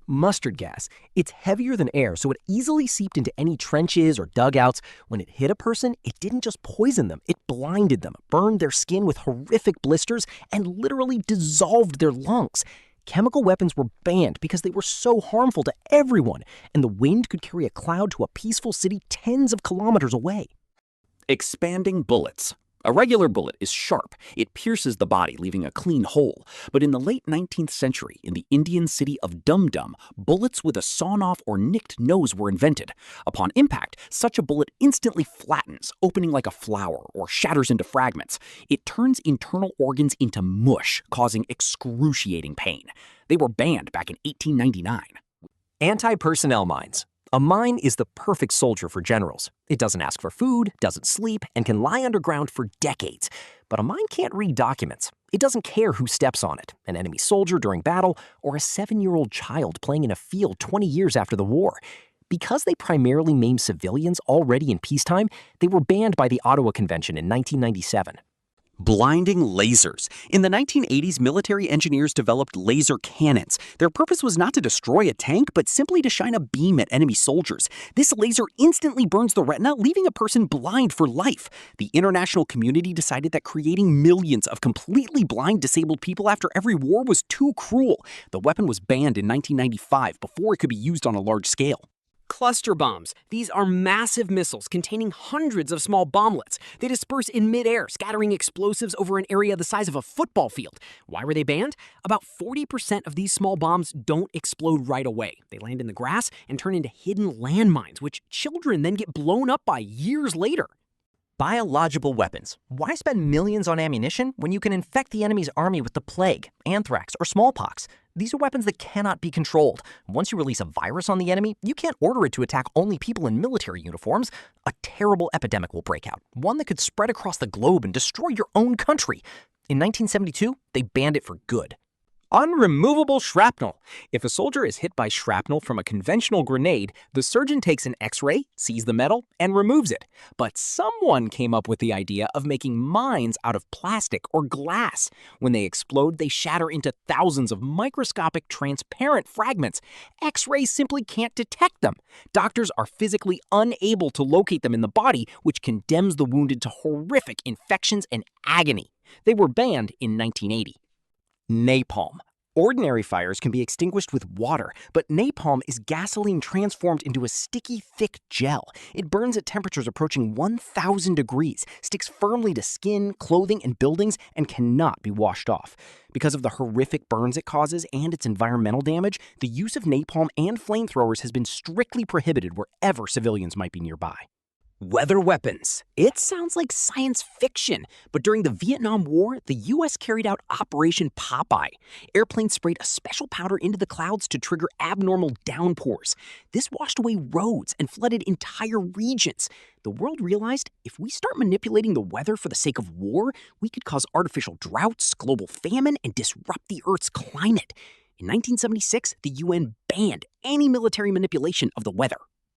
Mustard gas. It's heavier than air, so it easily seeped into any trenches or dugouts. When it hit a person, it didn't just poison them, it blinded them, burned their skin with horrific blisters, and literally dissolved their lungs. Chemical weapons were banned because they were so harmful to everyone, and the wind could carry a cloud to a peaceful city tens of kilometers away. Expanding bullets. A regular bullet is sharp. It pierces the body, leaving a clean hole. But in the late 19th century, in the Indian city of Dum Dum, bullets with a sawn-off or nicked nose were invented. Upon impact, such a bullet instantly flattens, opening like a flower, or shatters into fragments. It turns internal organs into mush, causing excruciating pain. They were banned back in 1899. Anti-personnel mines. A mine is the perfect soldier for generals. It doesn't ask for food, doesn't sleep, and can lie underground for decades. But a mine can't read documents. It doesn't care who steps on it, an enemy soldier during battle or a 7-year-old child playing in a field 20 years after the war. Because they primarily maim civilians already in peacetime, they were banned by the Ottawa Convention in 1997. Blinding lasers. In the 1980s, military engineers developed laser cannons. Their purpose was not to destroy a tank, but simply to shine a beam at enemy soldiers. This laser instantly burns the retina, leaving a person blind for life. The international community decided that creating millions of completely blind, disabled people after every war was too cruel. The weapon was banned in 1995 before it could be used on a large scale. Cluster bombs. These are massive missiles containing hundreds of small bomblets. They disperse in midair, scattering explosives over an area the size of a football field. Why were they banned? About 40% of these small bombs don't explode right away. They land in the grass and turn into hidden landmines, which children then get blown up by years later. Biological weapons. Why spend millions on ammunition when you can infect the enemy's army with the plague, anthrax, or smallpox? These are weapons that cannot be controlled. Once you release a virus on the enemy, you can't order it to attack only people in military uniforms. A terrible epidemic will break out, one that could spread across the globe and destroy your own country. In 1972, they banned it for good. Unremovable shrapnel. If a soldier is hit by shrapnel from a conventional grenade, the surgeon takes an X-ray, sees the metal, and removes it. But someone came up with the idea of making mines out of plastic or glass. When they explode, they shatter into thousands of microscopic, transparent fragments. X-rays simply can't detect them. Doctors are physically unable to locate them in the body, which condemns the wounded to horrific infections and agony. They were banned in 1980. Napalm. Ordinary fires can be extinguished with water, but napalm is gasoline transformed into a sticky, thick gel. It burns at temperatures approaching 1,000 degrees, sticks firmly to skin, clothing, and buildings, and cannot be washed off. Because of the horrific burns it causes and its environmental damage, the use of napalm and flamethrowers has been strictly prohibited wherever civilians might be nearby. Weather weapons. It sounds like science fiction, but during the Vietnam War, the U.S. carried out Operation Popeye. Airplanes sprayed a special powder into the clouds to trigger abnormal downpours. This washed away roads and flooded entire regions. The world realized if we start manipulating the weather for the sake of war, we could cause artificial droughts, global famine, and disrupt the Earth's climate. In 1976, the UN banned any military manipulation of the weather.